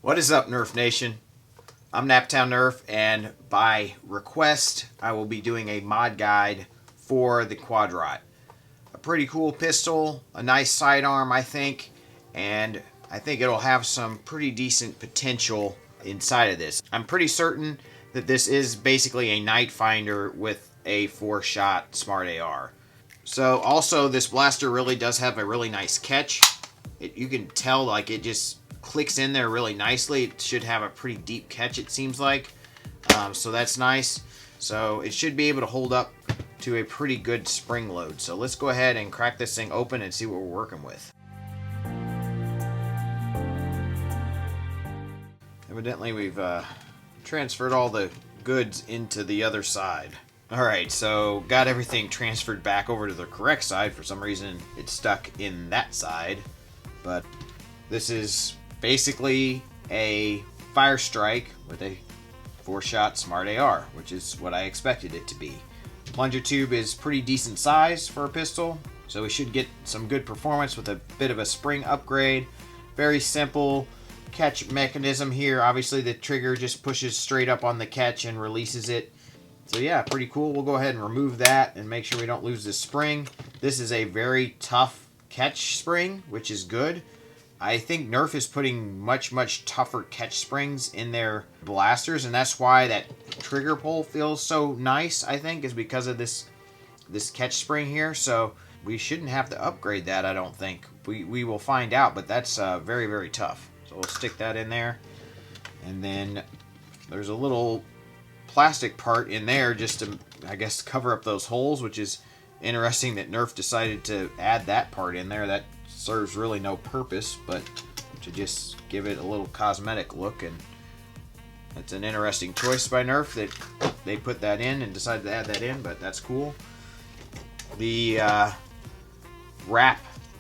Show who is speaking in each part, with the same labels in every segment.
Speaker 1: What is up, Nerf Nation? I'm Naptown Nerf, and by request, I will be doing a mod guide for the QUADROT. A pretty cool pistol, a nice sidearm, I think, and I think it'll have some pretty decent potential inside of this. I'm pretty certain that this is basically a night finder with a 4-shot smart AR. So also, this blaster really does have a really nice catch. You can tell like it just clicks in there really nicely. It should have a pretty deep catch, it seems like. So that's nice. So it should be able to hold up to a pretty good spring load. So let's go ahead and crack this thing open and see what we're working with. Evidently we've transferred all the goods into the other side. Alright, so got everything transferred back over to the correct side. For some reason it's stuck in that side. But this is basically a fire strike with a 4-shot smart AR, which is what I expected it to be. Plunger tube is pretty decent size for a pistol, so we should get some good performance with a bit of a spring upgrade. Very simple catch mechanism here. Obviously the trigger just pushes straight up on the catch and releases it. So yeah, pretty cool. We'll go ahead and remove that and make sure we don't lose this spring. This is a very tough catch spring, which is good. I think Nerf is putting much tougher catch springs in their blasters, and that's why that trigger pull feels so nice, I think, is because of this catch spring here. So we shouldn't have to upgrade that, I don't think. We will find out, but that's very tough. So we'll stick that in there. And then there's a little plastic part in there just to, I guess, cover up those holes, which is interesting that Nerf decided to add that part in there. That serves really no purpose, but to just give it a little cosmetic look, and it's an interesting choice by Nerf that they put that in and decided to add that in, but that's cool. The wrap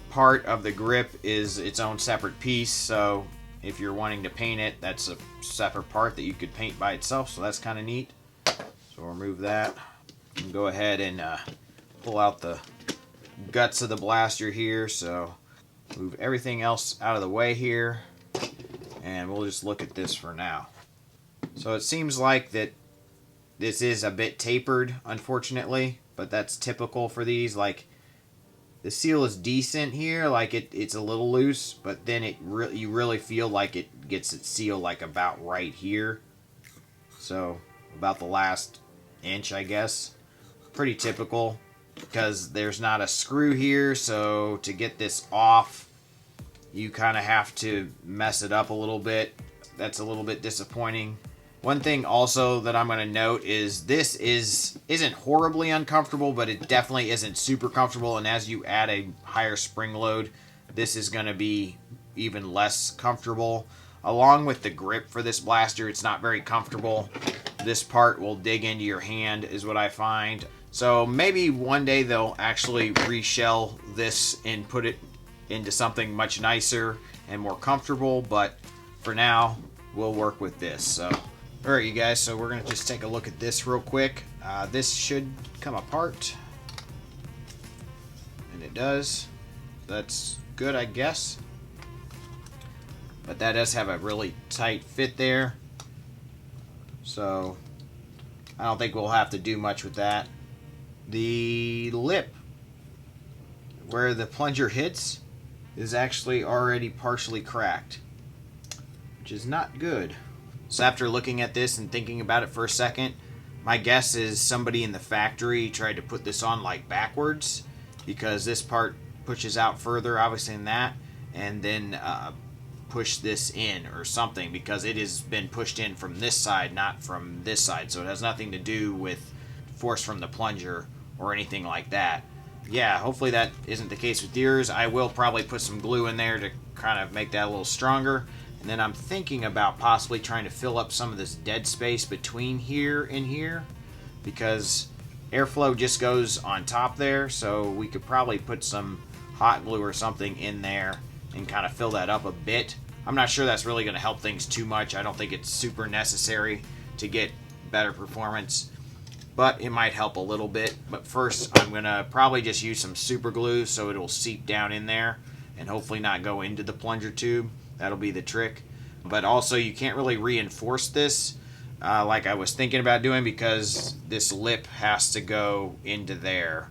Speaker 1: part of the grip is its own separate piece, so if you're wanting to paint it, that's a separate part that you could paint by itself, so that's kind of neat. So we'll remove that and go ahead and pull out the guts of the blaster here. So move everything else out of the way here, and we'll just look at this for now. So it seems like that this is a bit tapered, unfortunately, but that's typical for these. Like, the seal is decent here, like it's a little loose, but then you really feel like it gets its seal like about right here. So about the last inch, I guess. Pretty typical, because there's not a screw here, so to get this off, you kind of have to mess it up a little bit. That's a little bit disappointing. One thing also that I'm going to note is this isn't horribly uncomfortable, but it definitely isn't super comfortable, and as you add a higher spring load, this is going to be even less comfortable. Along with the grip for this blaster, it's not very comfortable. This part will dig into your hand, is what I find. So maybe one day they'll actually reshell this and put it into something much nicer and more comfortable, but for now we'll work with this. So alright, you guys, so we're gonna just take a look at this real quick. This should come apart, and it does. That's good, I guess, but that does have a really tight fit there, so I don't think we'll have to do much with that. The lip where the plunger hits is actually already partially cracked, which is not good. So after looking at this and thinking about it for a second, my guess is somebody in the factory tried to put this on like backwards, because this part pushes out further obviously than that, and then push this in or something, because it has been pushed in from this side, not from this side. So it has nothing to do with force from the plunger or anything like that. Yeah, hopefully that isn't the case with yours. I will probably put some glue in there to kind of make that a little stronger. And then I'm thinking about possibly trying to fill up some of this dead space between here and here, because airflow just goes on top there. So we could probably put some hot glue or something in there and kind of fill that up a bit. I'm not sure that's really going to help things too much. I don't think it's super necessary to get better performance, but it might help a little bit. But first, I'm going to probably just use some super glue so it'll seep down in there and hopefully not go into the plunger tube. That'll be the trick. But also you can't really reinforce this like I was thinking about doing, because this lip has to go into there.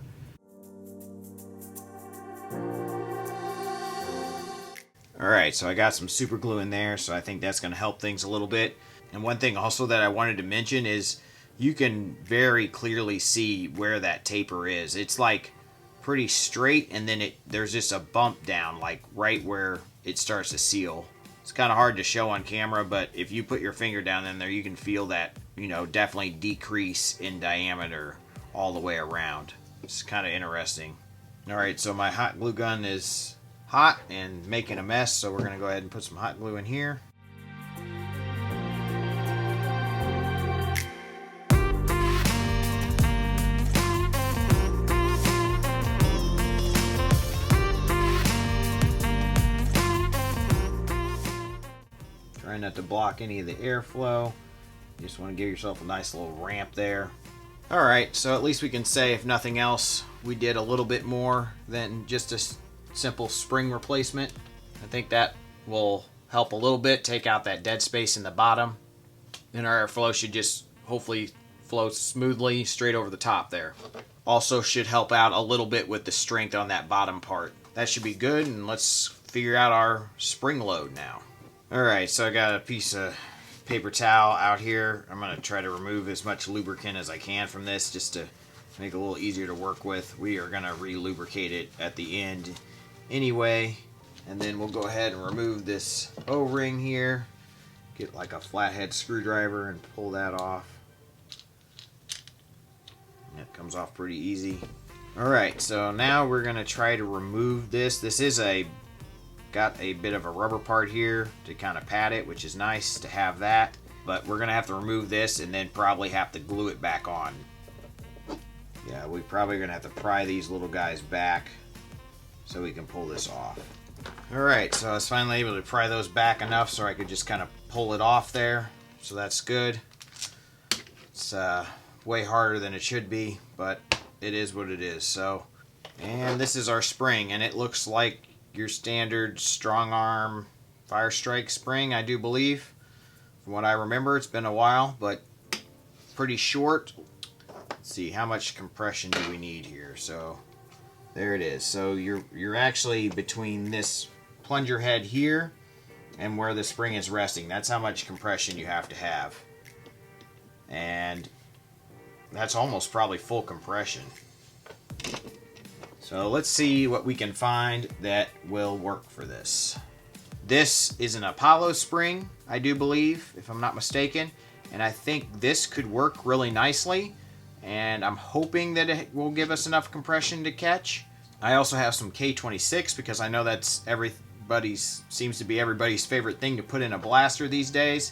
Speaker 1: Alright, so I got some super glue in there, so I think that's going to help things a little bit. And one thing also that I wanted to mention is you can very clearly see where that taper is. It's like pretty straight, and then there's just a bump down, like right where it starts to seal. It's kind of hard to show on camera, but if you put your finger down in there, you can feel that, you know, definitely decrease in diameter all the way around. It's kind of interesting. Alright, so my hot glue gun is hot and making a mess, so we're going to go ahead and put some hot glue in here. Try not to block any of the airflow. You just want to give yourself a nice little ramp there. Alright, so at least we can say, if nothing else, we did a little bit more than just a simple spring replacement. I think that will help a little bit, take out that dead space in the bottom. And our airflow should just hopefully flow smoothly straight over the top there. Also should help out a little bit with the strength on that bottom part. That should be good, and let's figure out our spring load now. Alright, so I got a piece of paper towel out here. I'm going to try to remove as much lubricant as I can from this, just to make it a little easier to work with. We are going to re-lubricate it at the end anyway. And then we'll go ahead and remove this O-ring here. Get like a flathead screwdriver and pull that off. And it comes off pretty easy. Alright, so now we're going to try to remove this. This is got a bit of a rubber part here to kind of pad it, which is nice to have that. But we're going to have to remove this and then probably have to glue it back on. Yeah, we're probably going to have to pry these little guys back so we can pull this off. Alright, so I was finally able to pry those back enough so I could just kind of pull it off there. So that's good. It's way harder than it should be, but it is what it is. So, and this is our spring, and it looks like your standard strong arm fire strike spring, I do believe. From what I remember, it's been a while, but pretty short. Let's see, how much compression do we need here? So there it is. So you're actually between this plunger head here and where the spring is resting. That's how much compression you have to have. And that's almost probably full compression. So let's see what we can find that will work for this. This is an Apollo spring, I do believe, if I'm not mistaken. And I think this could work really nicely. And I'm hoping that it will give us enough compression to catch. I also have some K26 because I know that's seems to be everybody's favorite thing to put in a blaster these days.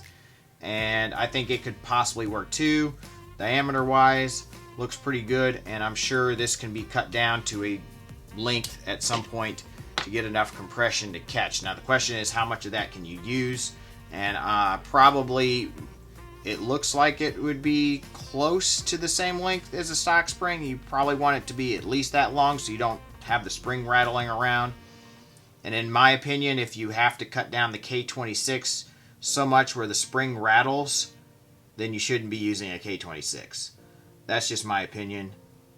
Speaker 1: And I think it could possibly work too. Diameter wise, looks pretty good, and I'm sure this can be cut down to a length at some point to get enough compression to catch. Now the question is, how much of that can you use? And probably it looks like it would be close to the same length as a stock spring. You probably want it to be at least that long so you don't have the spring rattling around. And in my opinion, if you have to cut down the K26 so much where the spring rattles, then you shouldn't be using a K26. That's just my opinion.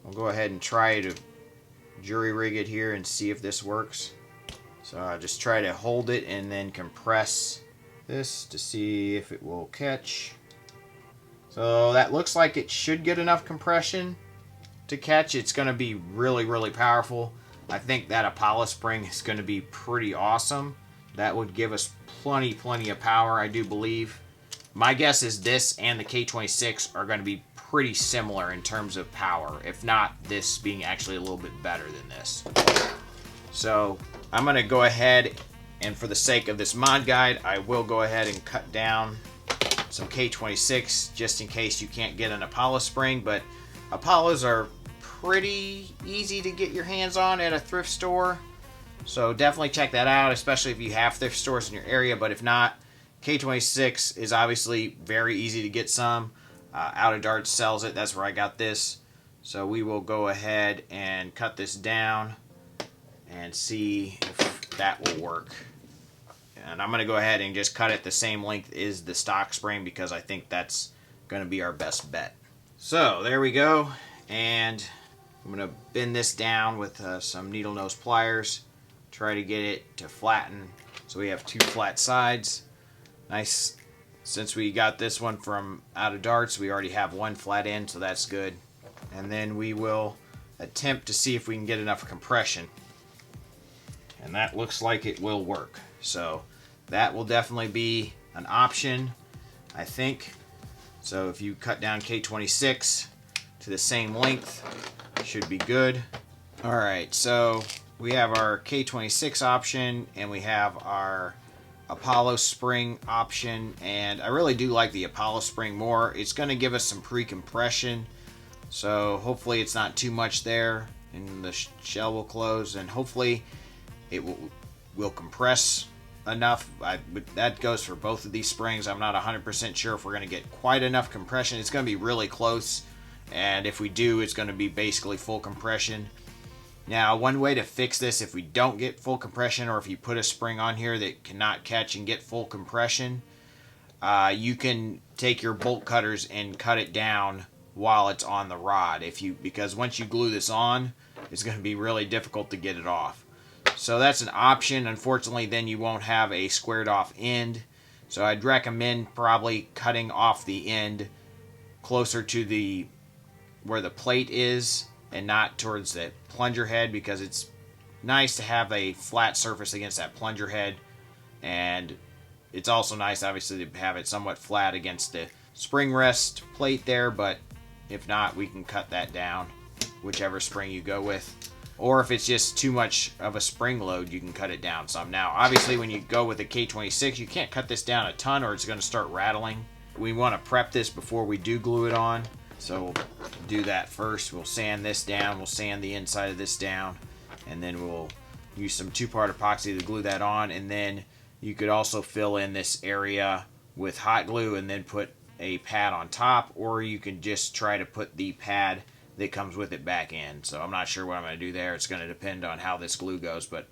Speaker 1: I'll go ahead and try to jury rig it here and see if this works. So I'll just try to hold it and then compress this to see if it will catch. So that looks like it should get enough compression to catch. It's going to be really, really powerful. I think that Apollo spring is going to be pretty awesome. That would give us plenty of power, I do believe. My guess is this and the K26 are going to be pretty similar in terms of power, if not this being actually a little bit better than this. So I'm going to go ahead, and for the sake of this mod guide, I will go ahead and cut down some K26 just in case you can't get an Apollo spring. But Apollos are pretty easy to get your hands on at a thrift store, so definitely check that out, especially if you have thrift stores in your area. But if not, K26 is obviously very easy to get some. Out of Darts sells it. That's where I got this. So we will go ahead and cut this down and see if that will work. And I'm going to go ahead and just cut it the same length as the stock spring because I think that's going to be our best bet. So there we go, and I'm going to bend this down with some needle nose pliers, try to get it to flatten so we have two flat sides. Nice. Since we got this one from out of darts, we already have one flat end, so that's good. And then we will attempt to see if we can get enough compression. And that looks like it will work. So that will definitely be an option, I think. So if you cut down K26 to the same length, should be good. Alright, so we have our K26 option and we have our Apollo spring option, and I really do like the Apollo spring more. It's going to give us some pre-compression, so hopefully it's not too much there, and the shell will close, and hopefully it will compress enough. That goes for both of these springs. I'm not 100% sure if we're going to get quite enough compression. It's going to be really close, and if we do, it's going to be basically full compression. Now, one way to fix this, if we don't get full compression, or if you put a spring on here that cannot catch and get full compression, you can take your bolt cutters and cut it down while it's on the rod. Because once you glue this on, it's going to be really difficult to get it off. So that's an option. Unfortunately, then you won't have a squared off end. So I'd recommend probably cutting off the end closer to where the plate is, and not towards the plunger head, because it's nice to have a flat surface against that plunger head, and it's also nice obviously to have it somewhat flat against the spring rest plate there, but if not, we can cut that down, whichever spring you go with. Or if it's just too much of a spring load, you can cut it down some. Now obviously when you go with a K26, you can't cut this down a ton or it's going to start rattling. We want to prep this before we do glue it on. So we'll do that first. We'll sand this down. We'll sand the inside of this down. And then we'll use some 2-part epoxy to glue that on. And then you could also fill in this area with hot glue and then put a pad on top. Or you can just try to put the pad that comes with it back in. So I'm not sure what I'm going to do there. It's going to depend on how this glue goes. But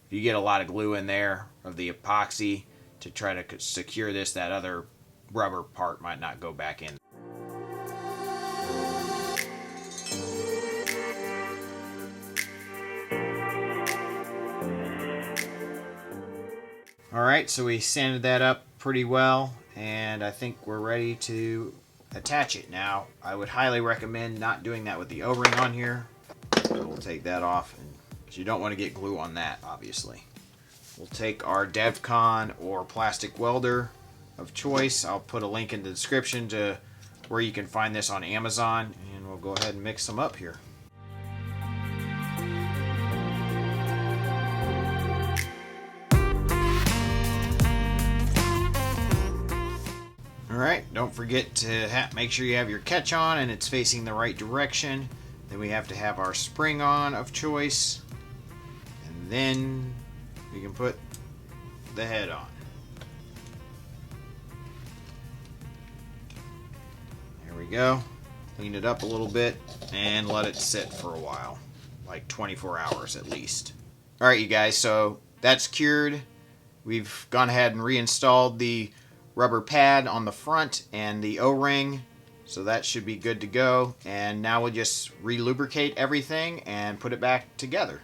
Speaker 1: if you get a lot of glue in there of the epoxy to try to secure this, that other rubber part might not go back in. Alright, so we sanded that up pretty well, and I think we're ready to attach it. Now, I would highly recommend not doing that with the O-ring on here. So we'll take that off, because you don't want to get glue on that, obviously. We'll take our DevCon or plastic welder of choice. I'll put a link in the description to where you can find this on Amazon, and we'll go ahead and mix them up here. Alright, don't forget to make sure you have your catch on and it's facing the right direction. Then we have to have our spring on of choice. And then we can put the head on. There we go. Clean it up a little bit and let it sit for a while. Like 24 hours at least. Alright you guys, so that's cured. We've gone ahead and reinstalled the rubber pad on the front and the O-ring, so that should be good to go. And now we'll just re-lubricate everything and put it back together.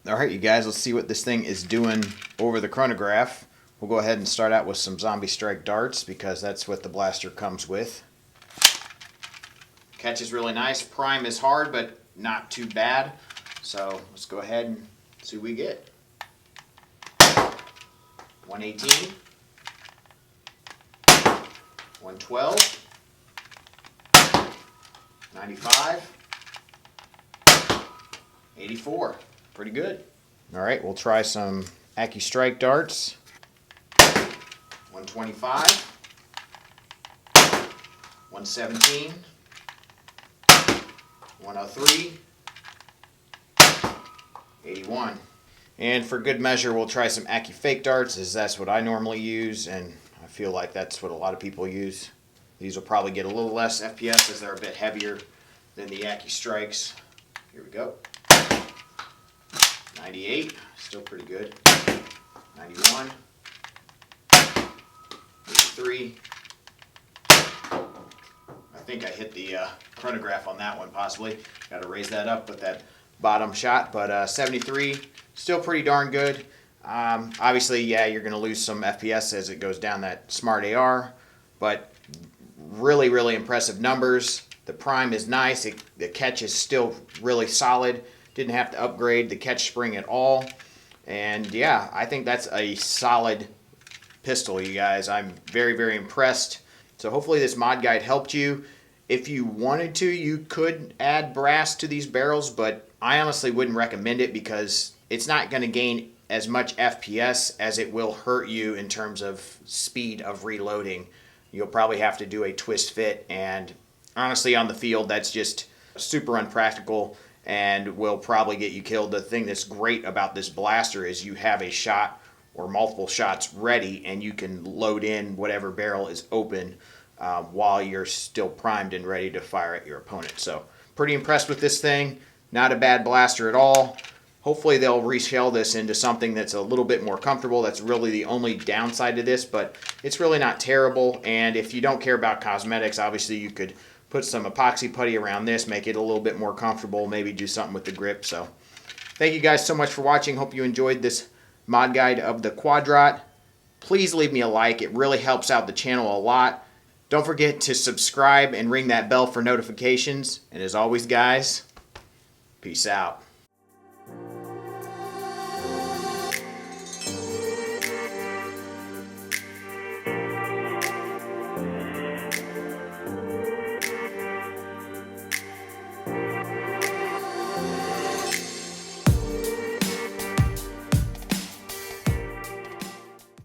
Speaker 1: Alright you guys, let's see what this thing is doing over the chronograph. We'll go ahead and start out with some Zombie Strike darts, because that's what the blaster comes with. Catch is really nice. Prime is hard, but not too bad. So let's go ahead and see what we get. 118, 112, 95, 84. Pretty good. Alright, we'll try some AccuStrike darts. 125, 117, 103, 81. And for good measure, we'll try some AccuFake darts, as that's what I normally use, and I feel like that's what a lot of people use. These will probably get a little less FPS as they're a bit heavier than the AccuStrikes. Here we go. 98, still pretty good. 91, 83. I think I hit the chronograph on that one possibly. Got to raise that up with that bottom shot, but 73, still pretty darn good. Obviously, yeah, you're going to lose some FPS as it goes down that smart AR, but really, really impressive numbers. The prime is nice. The catch is still really solid. Didn't have to upgrade the catch spring at all. And yeah, I think that's a solid pistol, you guys. I'm very, very impressed. So hopefully this mod guide helped you. If you wanted to, you could add brass to these barrels, but I honestly wouldn't recommend it because it's not going to gain as much FPS as it will hurt you in terms of speed of reloading. You'll probably have to do a twist fit, and honestly on the field that's just super unpractical and will probably get you killed. The thing that's great about this blaster is you have a shot or multiple shots ready, and you can load in whatever barrel is open while you're still primed and ready to fire at your opponent. So pretty impressed with this thing. Not a bad blaster at all. Hopefully they'll reshell this into something that's a little bit more comfortable. That's really the only downside to this, but it's really not terrible. And if you don't care about cosmetics, obviously you could put some epoxy putty around this, make it a little bit more comfortable, maybe do something with the grip. So thank you guys so much for watching. Hope you enjoyed this mod guide of the QUADROT. Please leave me a like. It really helps out the channel a lot. Don't forget to subscribe and ring that bell for notifications. And as always, guys, peace out.